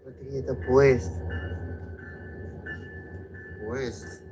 Смотри, это поезд. Поезд.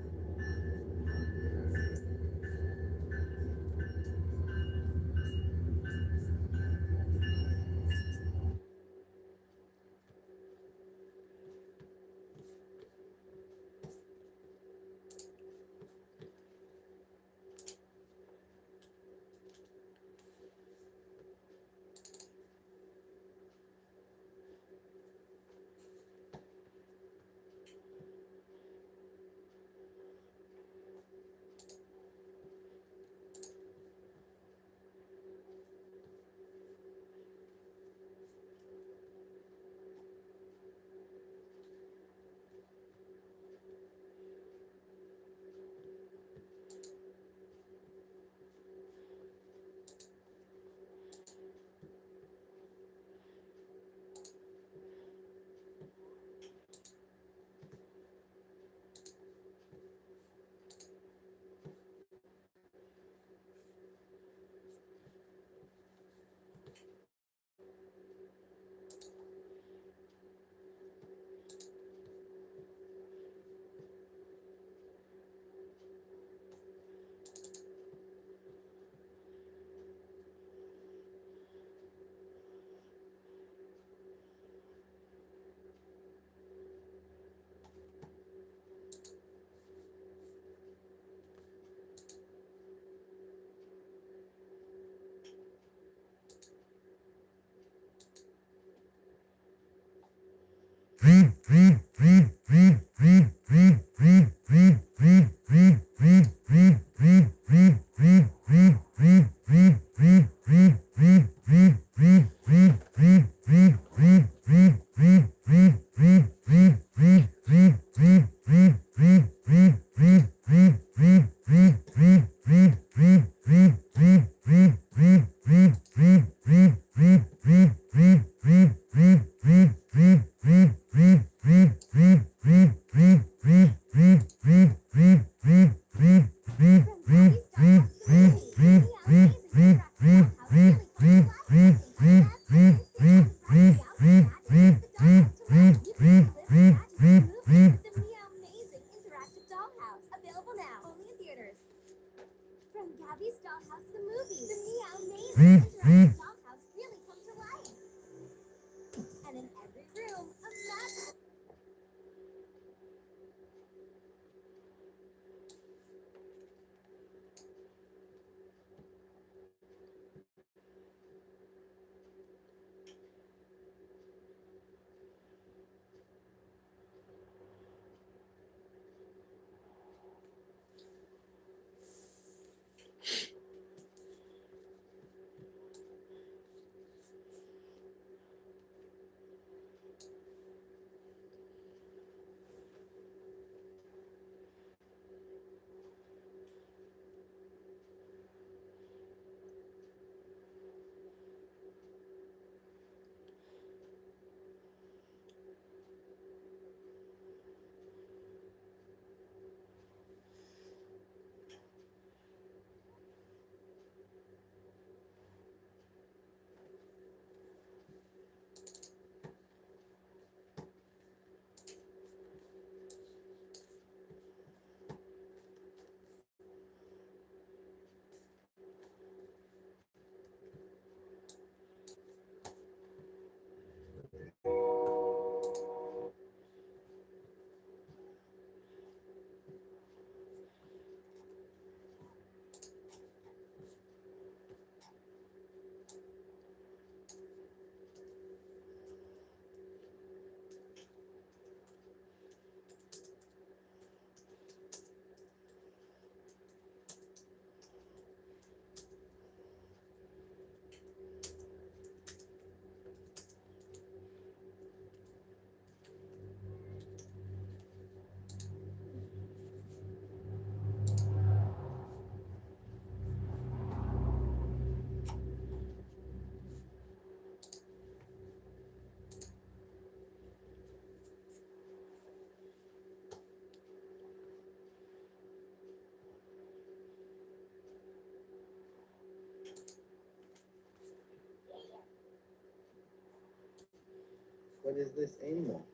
What is this animal?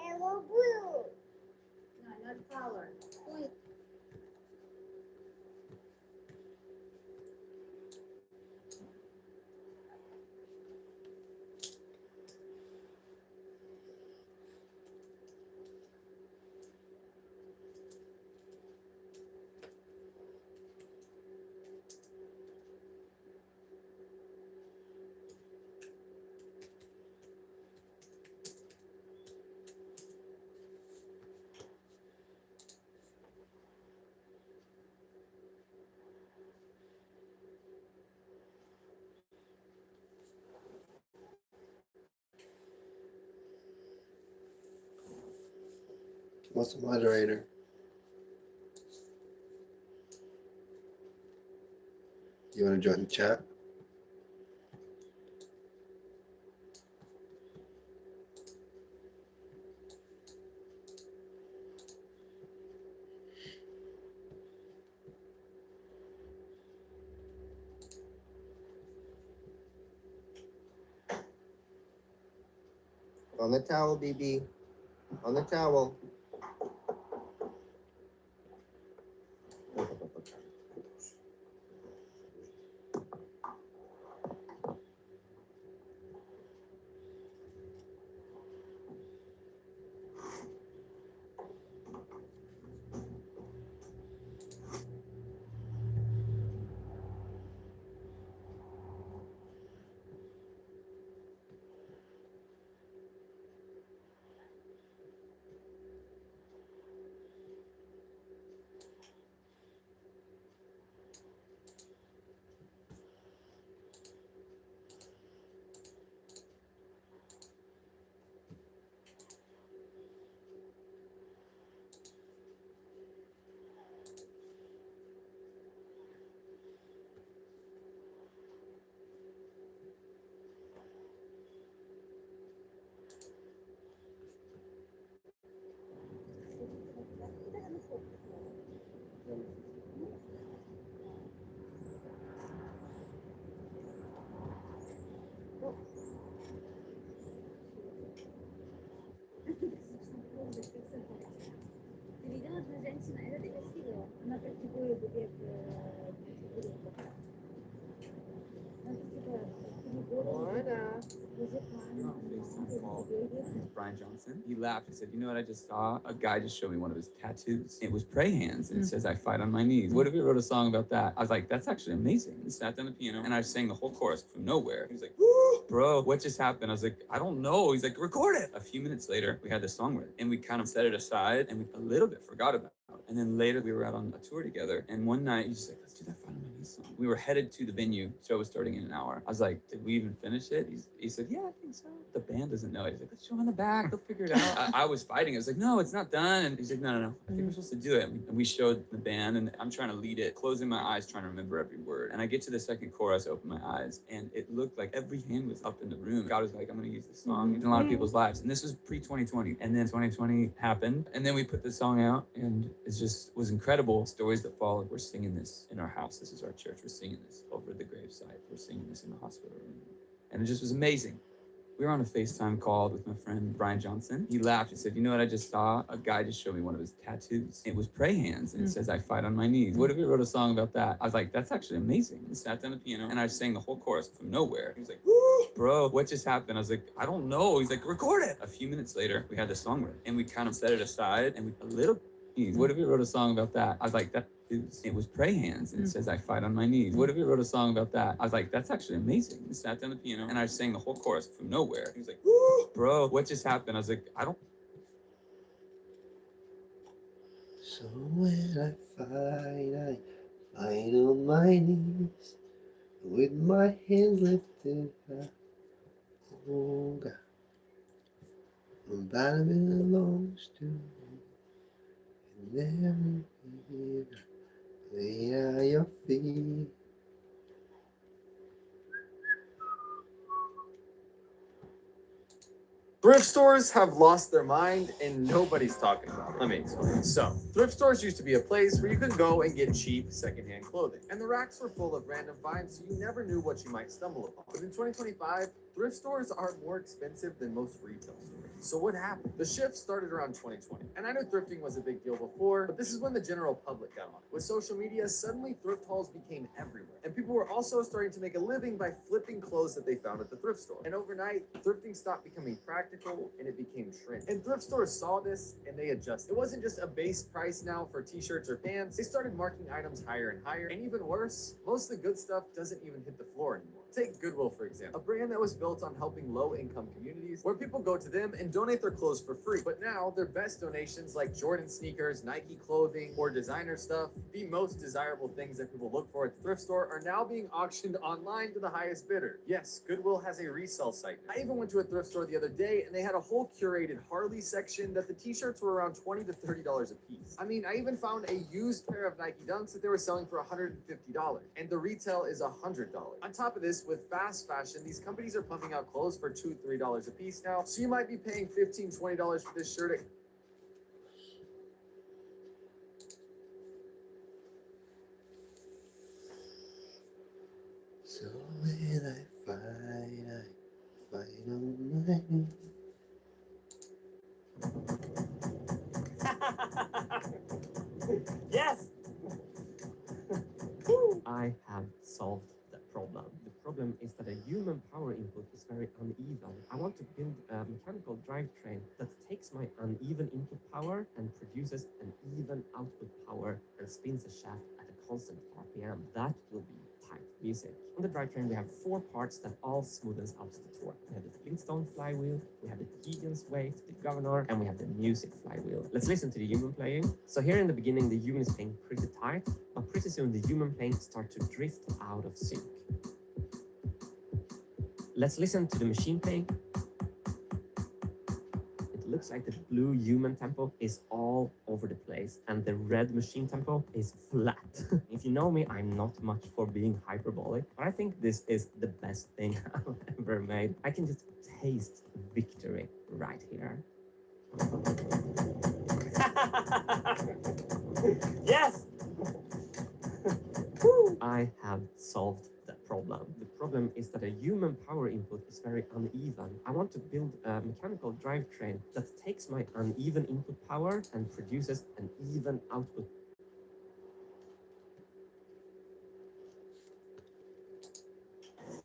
Arrow blue. No, not color. Wait. What's a moderator? You want to join the chat? On the towel, BB. On the towel. Ti vedono due gente, ma era di vestito, ma per sicuro perché Brian Johnson. He laughed. He said, "You know what I just saw? A guy just showed me one of his tattoos. It was pray hands, and it says I fight on my knees. What if we wrote a song about that?" I was like, "That's actually amazing." He sat down the piano, and I sang the whole chorus from nowhere. He was like, "Woo, bro, what just happened?" I was like, "I don't know." He's like, "Record it." A few minutes later, we had the song ready, and we kind of set it aside, and we a little bit forgot about it. And then later, we were out on a tour together, and one night he's just like, "Let's do that Fight on My Knees song." We were headed to the venue. Show was starting in an hour. I was like, "Did we even finish it?" He said, "Yeah, I think so." The band doesn't know it. He's like, "Let's show in the back. They'll figure it out." I was fighting. I was like, "No, it's not done." And he's like, "No, no, no. I think we're supposed to do it." And we showed the band, and I'm trying to lead it, closing my eyes, trying to remember every word. And I get to the second chorus, I open my eyes, and it looked like every hand was up in the room. God was like, "I'm going to use this song in a lot of people's lives." And this was pre-2020. And then 2020 happened. And then we put the song out, and it just was incredible. Stories that followed. We're singing this in our house. This is our church. We're singing this over the gravesite. We're singing this in the hospital room. And it just was amazing. We were on a FaceTime call with my friend Brian Johnson. He laughed. He said, "You know what I just saw? A guy just showed me one of his tattoos. It was pray hands, and it says I fight on my knees. What if we wrote a song about that?" I was like, "That's actually amazing." He sat down the piano, and I sang the whole chorus from nowhere. He was like, "Woo, bro, what just happened?" I was like, "I don't know." He's like, "Record it." A few minutes later, we had the song ready, and we kind of set it aside, and we a little. What if we wrote a song about that? I was like, it was pray hands, and it says I fight on my knees. What if we wrote a song about that? I was like, "That's actually amazing." He sat down the piano, and I sang the whole chorus from nowhere. He was like, "Woo, bro, what just happened?" I was like, "I don't." So when I fight on my knees with my hands lifted high. Oh God, my battle belongs to you, and every lay at your feet. Thrift stores have lost their mind and nobody's talking about it. Let me explain. So, thrift stores used to be a place where you could go and get cheap secondhand clothing. And the racks were full of random finds, so you never knew what you might stumble upon. But in 2025, thrift stores are more expensive than most retail stores. So what happened? The shift started around 2020. And I knew thrifting was a big deal before, but this is when the general public got on it. With social media, suddenly thrift hauls became everywhere. And people were also starting to make a living by flipping clothes that they found at the thrift store. And overnight, thrifting stopped becoming practical and it became trendy. And thrift stores saw this and they adjusted. It wasn't just a base price now for t-shirts or pants. They started marking items higher and higher. And even worse, most of the good stuff doesn't even hit the floor anymore. Take Goodwill, for example, a brand that was built on helping low-income communities where people go to them and donate their clothes for free. But now their best donations like Jordan sneakers, Nike clothing, or designer stuff, the most desirable things that people look for at the thrift store, are now being auctioned online to the highest bidder. Yes, Goodwill has a resale site. I even went to a thrift store the other day and they had a whole curated Harley section that the t-shirts were around $20 to $30 a piece. I mean, I even found a used pair of Nike Dunks that they were selling for $150 and the retail is $100. On top of this, with fast fashion, these companies are pumping out clothes for $2, $3 a piece now. So you might be paying $15, $20 for this shirt. So when I fight on my knees. Yes! I have solved the problem. The problem is that a human power input is very uneven. I want to build a mechanical drivetrain that takes my uneven input power and produces an even output power and spins a shaft at a constant RPM. That will be tight music. On the drivetrain, we have 4 parts that all smoothens out the torque. We have the Flintstone flywheel, we have the Higgins weight, the governor, and we have the music flywheel. Let's listen to the human playing. So here in the beginning, the human is playing pretty tight, but pretty soon the human playing starts to drift out of sync. Let's listen to the machine playing. It looks like the blue human tempo is all over the place and the red machine tempo is flat. If you know me, I'm not much for being hyperbolic, but I think this is the best thing I've ever made. I can just taste victory right here. Yes! I have solved the problem. The problem is that a human power input is very uneven. I want to build a mechanical drivetrain that takes my uneven input power and produces an even output.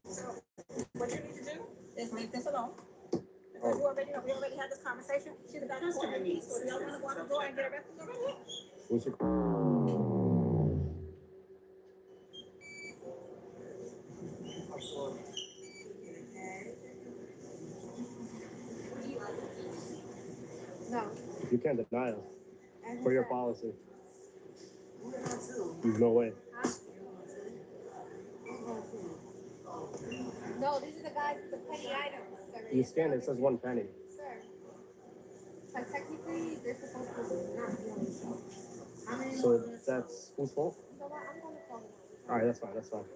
So what you need to do is leave this alone. Because we already had this conversation. She's got customer needs. So y'all want to go out the door and get arrested already? We should. No. You can't deny us for your policy. There's no way. No, these are the guys with the petty items. You scan it, it says 1 penny. Sir. But technically, they're supposed to not be on the show. How many So that's whose fault? You know what? I'm going to call them. All right, that's fine. That's fine.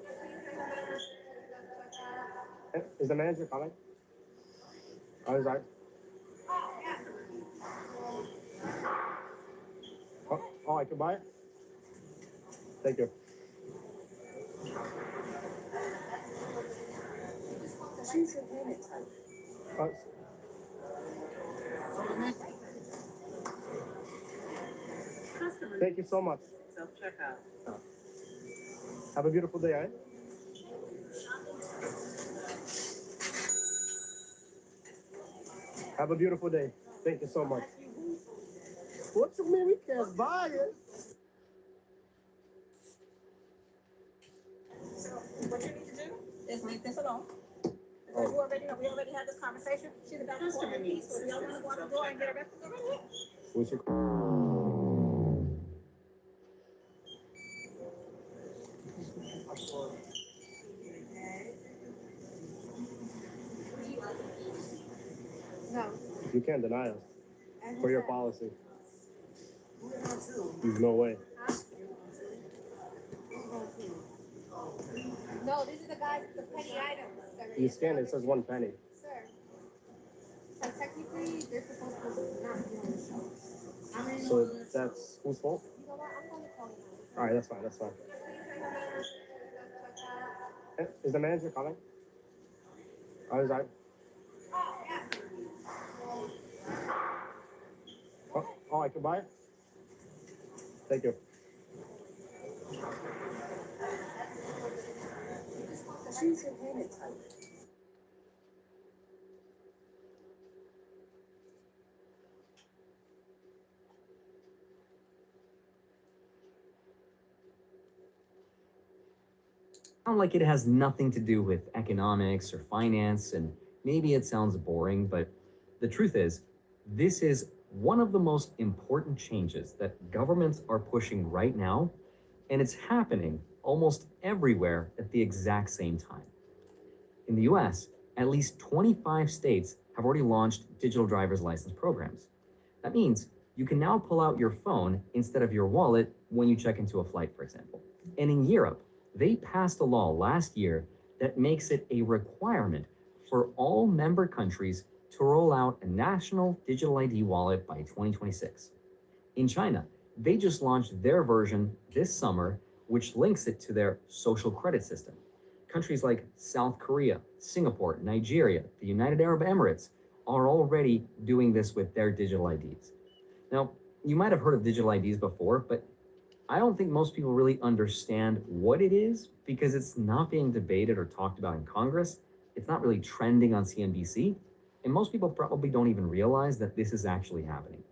Is the manager coming? Oh, he's right. Oh, I can buy it? Thank you. She's your payment type. Thank you so much. Self-checkout. Have a beautiful day, eh? Have a beautiful day. Thank you so much. What you mean we can't buy it? So what you need to do is leave this alone. Because we already had this conversation. She's got customer needs. So y'all want to go out the door and get arrested already? We should. No. You can't deny us for your policy. There's no way. No, these are the guys with the petty items. You scan it, it says 1 penny. Sir. So technically, they're supposed to not be on the show. I mean, So that's whose fault? you know what? I'm gonna call you. All right, that's fine. That's fine. Is the manager coming? Oh, is that? Oh, I can buy it? Thank you. Choose your payment type. Sound like it has nothing to do with economics or finance, and maybe it sounds boring, but the truth is, this is one of the most important changes that governments are pushing right now, and it's happening almost everywhere at the exact same time. In the US, at least 25 states have already launched digital driver's license programs. That means you can now pull out your phone instead of your wallet when you check into a flight, for example. And in Europe, they passed a law last year that makes it a requirement for all member countries to roll out a national digital ID wallet by 2026. In China, they just launched their version this summer, which links it to their social credit system. Countries like South Korea, Singapore, Nigeria, the United Arab Emirates are already doing this with their digital IDs. Now, you might have heard of digital IDs before, but I don't think most people really understand what it is because it's not being debated or talked about in Congress. It's not really trending on CNBC. And most people probably don't even realize that this is actually happening.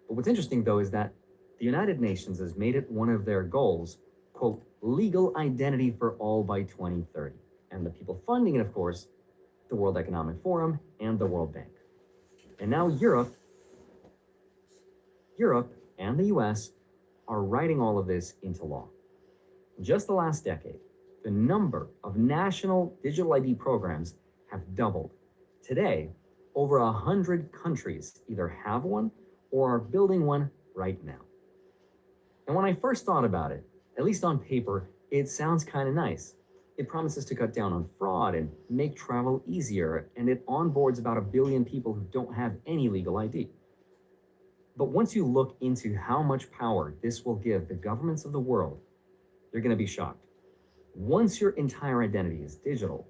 But what's interesting, though, is that the United Nations has made it one of their goals, quote, legal identity for all by 2030. And the people funding it, of course, the World Economic Forum and the World Bank. And now Europe and the US are writing all of this into law. In just the last decade, the number of national digital ID programs have doubled. Today, over 100 countries either have one or are building one right now. And when I first thought about it, at least on paper, it sounds kind of nice. It promises to cut down on fraud and make travel easier, and it onboards about 1 billion people who don't have any legal ID. But once you look into how much power this will give the governments of the world, you're going to be shocked. Once your entire identity is digital,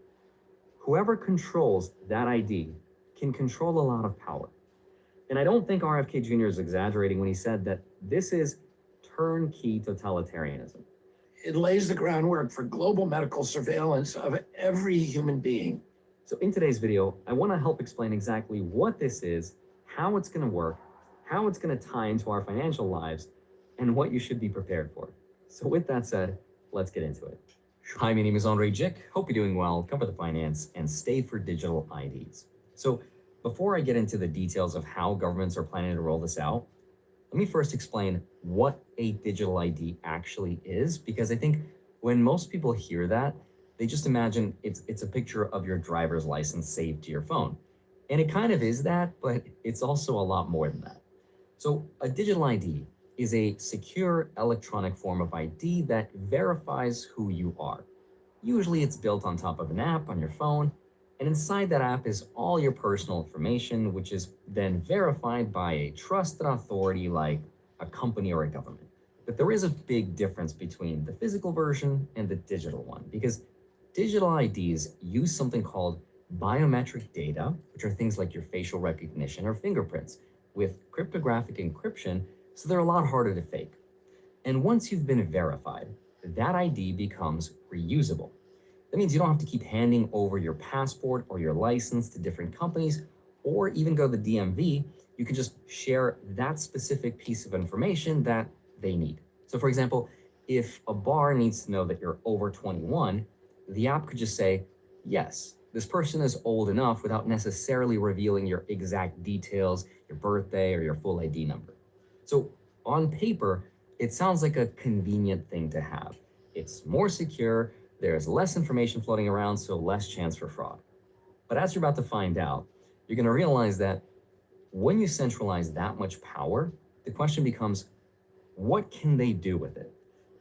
whoever controls that ID can control a lot of power. And I don't think RFK Jr. is exaggerating when he said that this is turnkey totalitarianism. It lays the groundwork for global medical surveillance of every human being. So in today's video, I want to help explain exactly what this is, how it's going to work, how it's going to tie into our financial lives, and what you should be prepared for. So with that said, let's get into it. Hi, my name is Andre Jick. Hope you're doing well, cover the finance, and stay for digital IDs. So before I get into the details of how governments are planning to roll this out, let me first explain what a digital ID actually is, because I think when most people hear that, they just imagine it's a picture of your driver's license saved to your phone. And it kind of is that, but it's also a lot more than that. So a digital ID is a secure electronic form of ID that verifies who you are. Usually it's built on top of an app on your phone, and inside that app is all your personal information, which is then verified by a trusted authority like a company or a government. But there is a big difference between the physical version and the digital one, because digital IDs use something called biometric data, which are things like your facial recognition or fingerprints, with cryptographic encryption, so they're a lot harder to fake. And once you've been verified, that ID becomes reusable. That means you don't have to keep handing over your passport or your license to different companies, or even go to the DMV. You can just share that specific piece of information that they need. So for example, if a bar needs to know that you're over 21, the app could just say, yes, this person is old enough without necessarily revealing your exact details, your birthday, or your full ID number. So on paper, it sounds like a convenient thing to have. It's more secure, there's less information floating around, so less chance for fraud. But as you're about to find out, you're going to realize that when you centralize that much power, the question becomes, what can they do with it?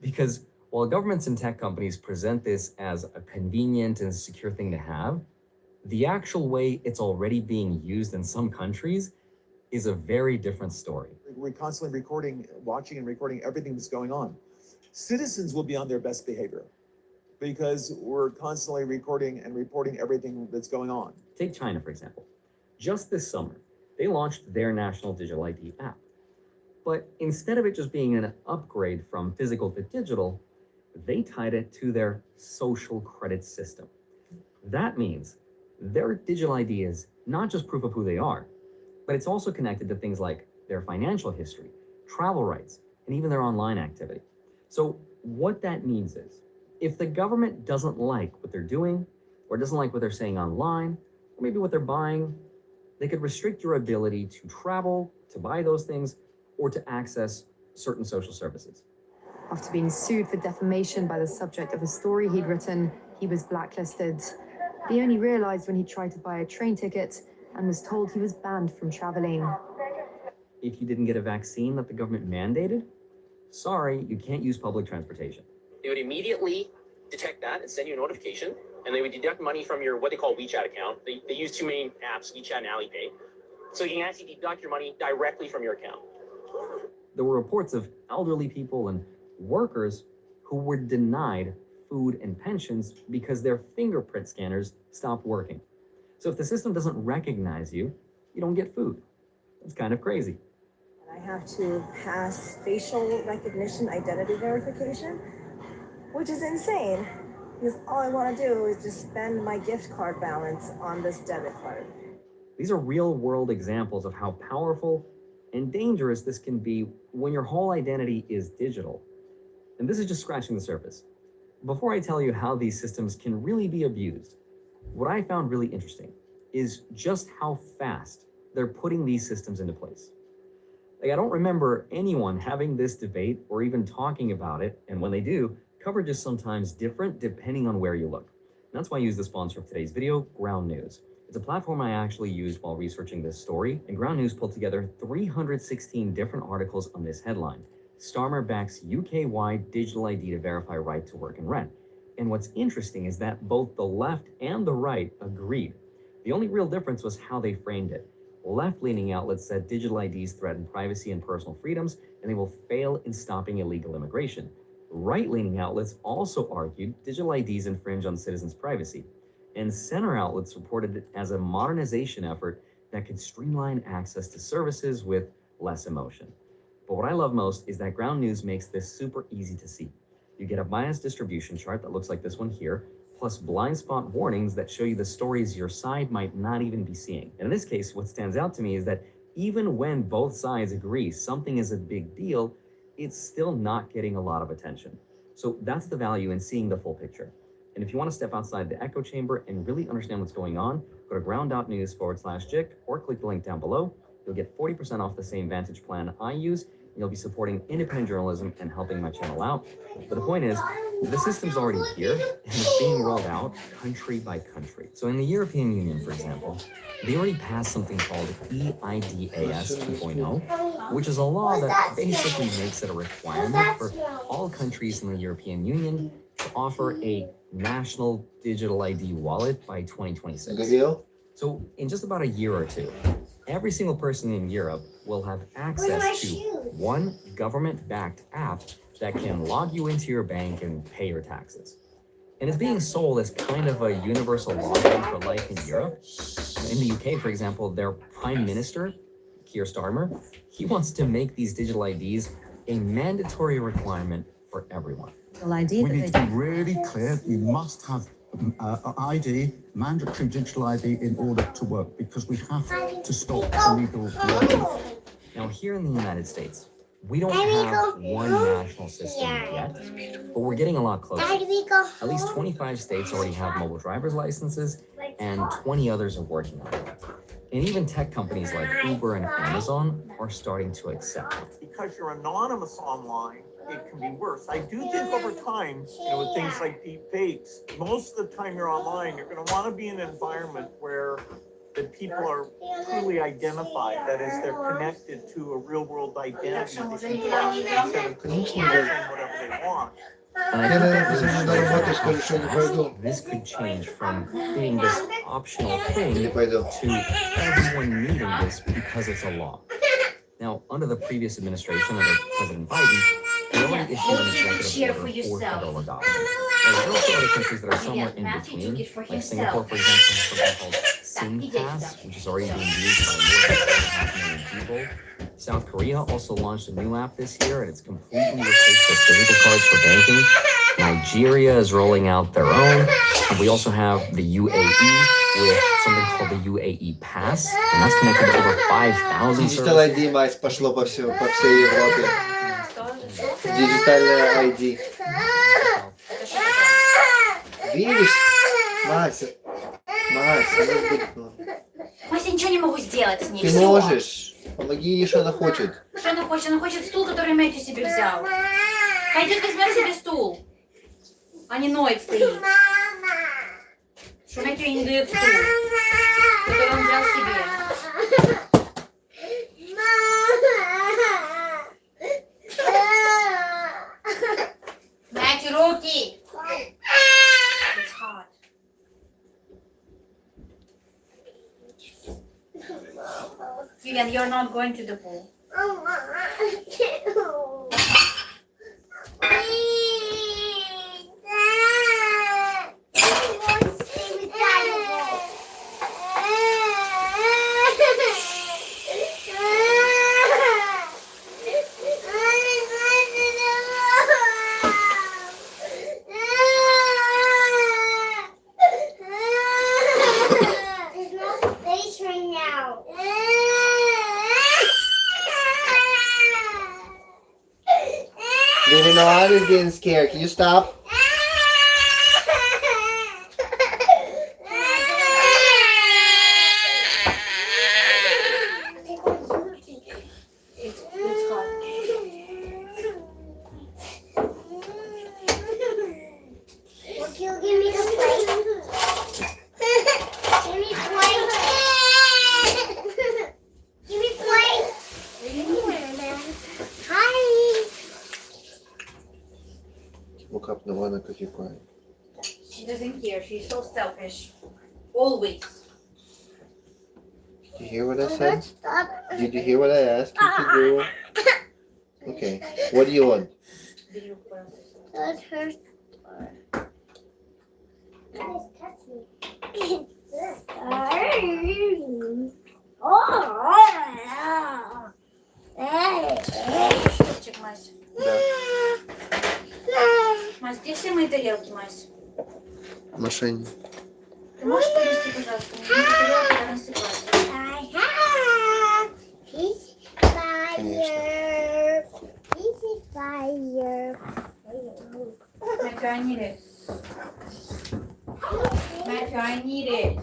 Because while governments and tech companies present this as a convenient and secure thing to have, The actual way it's already being used in some countries is a very different story. We're constantly recording, watching and recording everything that's going on. Citizens will be on their best behavior because we're constantly recording and reporting everything that's going on. Take China, for example. Just this summer, they launched their national digital ID app. But instead of it just being an upgrade from physical to digital, they tied it to their social credit system. That means their digital ID is not just proof of who they are, but it's also connected to things like their financial history, travel rights, and even their online activity. So what that means is, if the government doesn't like what they're doing, or doesn't like what they're saying online, or maybe what they're buying, they could restrict your ability to travel, to buy those things, or to access certain social services. After being sued for defamation by the subject of a story he'd written, he was blacklisted. He only realized when he tried to buy a train ticket and was told he was banned from traveling. If you didn't get a vaccine that the government mandated, sorry, you can't use public transportation. They would immediately detect that and send you a notification, and they would deduct money from your what they call WeChat account. They use two main apps, WeChat and Alipay. So you can actually deduct your money directly from your account. There were reports of elderly people and workers who were denied food and pensions because their fingerprint scanners stopped working. So if the system doesn't recognize you, you don't get food. It's kind of crazy. I have to pass facial recognition identity verification, which is insane because all I want to do is just spend my gift card balance on this debit card. These are real-world examples of how powerful and dangerous this can be when your whole identity is digital. And this is just scratching the surface. Before I tell you how these systems can really be abused, what I found really interesting is just how fast they're putting these systems into place. Like, I don't remember anyone having this debate or even talking about it, and when they do, coverage is sometimes different depending on where you look. And that's why I use the sponsor of today's video, Ground News. It's a platform I actually used while researching this story, and Ground News pulled together 316 different articles on this headline. Starmer backs UK-wide digital ID to verify right to work and rent. And what's interesting is that both the left and the right agreed. The only real difference was how they framed it. Left-leaning outlets said digital IDs threaten privacy and personal freedoms, and they will fail in stopping illegal immigration. Right-leaning outlets also argued digital IDs infringe on citizens' privacy. And center outlets reported it as a modernization effort that could streamline access to services with less emotion. But what I love most is that Ground News makes this super easy to see. You get a biased distribution chart that looks like this one here, plus blind spot warnings that show you the stories your side might not even be seeing. And in this case, what stands out to me is that even when both sides agree something is a big deal, it's still not getting a lot of attention. So that's the value in seeing the full picture. And if you want to step outside the echo chamber and really understand what's going on, go to ground.news/JIC or click the link down below. You'll get 40% off the same Vantage plan I use. You'll be supporting independent journalism and helping my channel out. But the point is, the system's already here and it's being rolled out country by country. So in the European Union, for example, they already passed something called EIDAS 2.0, which is a law that basically makes it a requirement for all countries in the European Union to offer a national digital ID wallet by 2026. Good deal. So in just about a year or two, every single person in Europe will have access to one government-backed app that can log you into your bank and pay your taxes. And it's being sold as kind of a universal login for life in Europe. In the UK, for example, their Prime Minister, Keir Starmer, he wants to make these digital IDs a mandatory requirement for everyone. We need to be really clear. You must have ID, mandatory digital ID in order to work, because we have to stop illegal work. Now, here in the United States, we don't have one national system yet, but we're getting a lot closer. At least 25 states already have mobile driver's licenses, and 20 others are working on it. And even tech companies like Uber and Amazon are starting to accept it. Because you're anonymous online, it can be worse. I do think over time, with things like deep fakes, most of the time you're online, you're going to want to be in an environment where the people are truly identified. That is, they're connected to a real world identity. Instead of saying whatever they want. And I think that this could change from being this optional thing to everyone needing this because it's a law. Now, under the previous administration, under President Biden, they already issued an executive order for federal adoption. There are also other countries that are somewhere in between, like Singapore, for example, has something called SingPass, which is already being used by more than 4.5 million people. South Korea also launched a new app this year, and it's completely replaced their physical cards for banking. Nigeria is rolling out their own. And we also have the UAE with something called the UAE Pass, and that's connected to over 5,000 Digital ID, Мась, пошло по всей Европе. Дигитальная ID. Видишь, Мася, она выдохнула. Мася, ничего не могу сделать с ней. Ты можешь. Помоги ей, что она хочет. Что она хочет? Она хочет стул, который Мэтью себе взял. Пойдет, возьмет себе стул. А не ноет стоит. Что Мэтью ей не дает стул, который он взял себе. Мэтью, руки! It's hot. Vivian, you're not going to the pool. Baby, no, I was getting scared. Can you stop? Woke up in the morning because you're crying. She doesn't care. She's so selfish. Always. Did you hear what I said? Did you hear what I asked you to do? Okay. What do you want? That hurts. Чик, Мась. Да. Мась, где все мои тарелки, Мась? В машине. Ты можешь принести, пожалуйста, мне тарелки надо насыпать. Matthew, I need it. Matthew, I need it.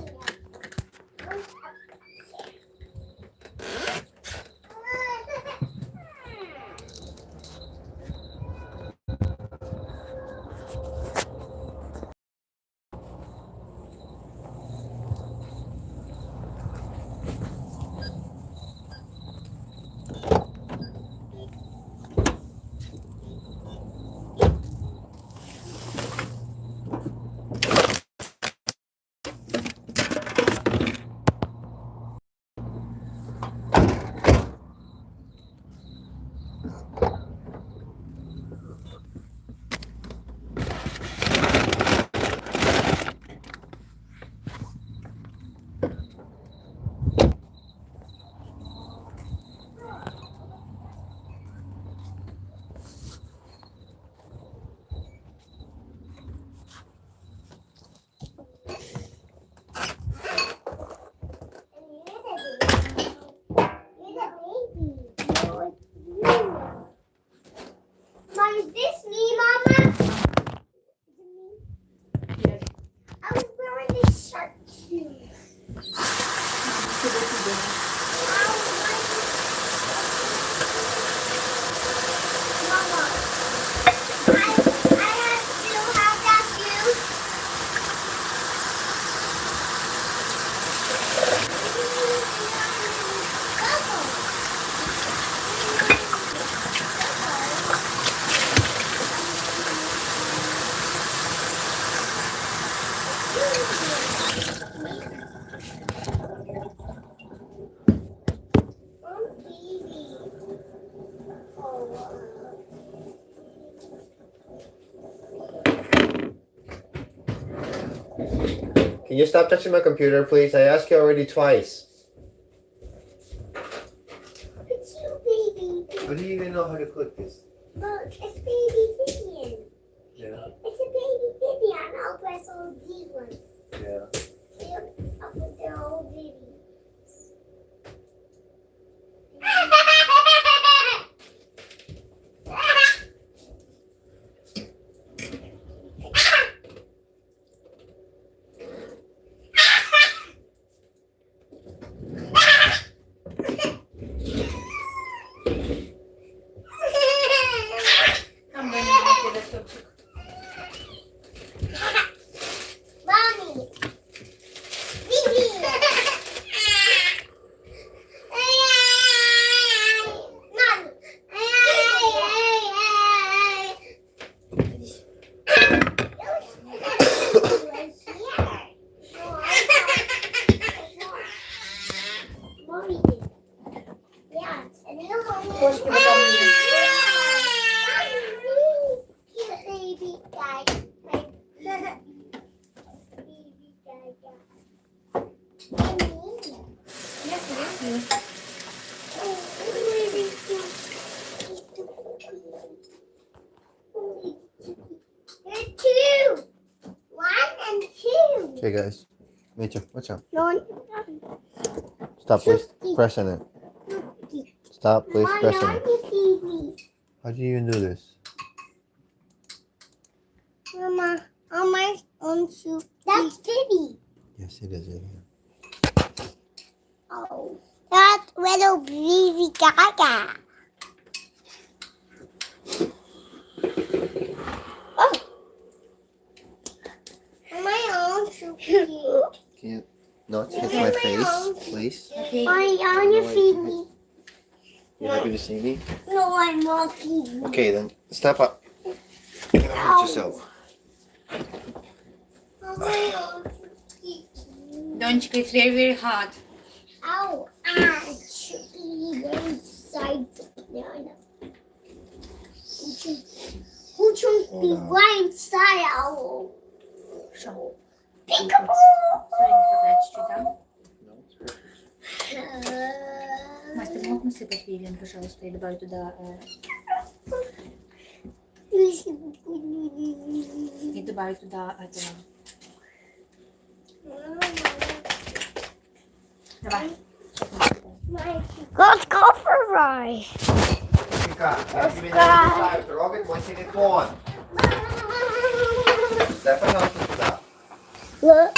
Mom, is this me, Mama? Is it me? Yes. I was wearing this shirt too. Mama, I have to have that view. Can you stop touching my computer, please? I asked you already twice. It's you, baby. How do you even know how to click this? Look, it's baby Vivian. Yeah. It's a baby Vivian. I'll press all these ones. Yeah. See, I'll put their old babies. Там бы не тебе супчик. Mommy. Vivian. Mommy. Mommy did. Yeah, and you know Кошки потом не. baby guy. Baby guy. Yes, yes, yes. Two. One and two. Okay, guys. Mitchell, watch out. No, Stop, please. Pressing it. Stop, please. Pressing it. How do you even do this? Mama, on my own shoe. That's Vivi. Yes, it is. Oh, that's little Vivi Gaga. Oh, on my own shoe. Can you not hit my face, please? Why are you feed me? You happy to see me? No, I'm not feeding. Okay, then step up. You're gonna hurt yourself. On my own shoe. Донечка, it's very, very hot. Ow, I should be inside. Yeah, I know. Who should be right inside? Ow. Что? Peekaboo. Sorry, не хватает чуть-чуть, да? Мастер, мог насыпать Вивиан, пожалуйста, и добавить туда... И добавить туда это... Давай. Let's go for a ride. Робить мой телефон. Стефан, Look.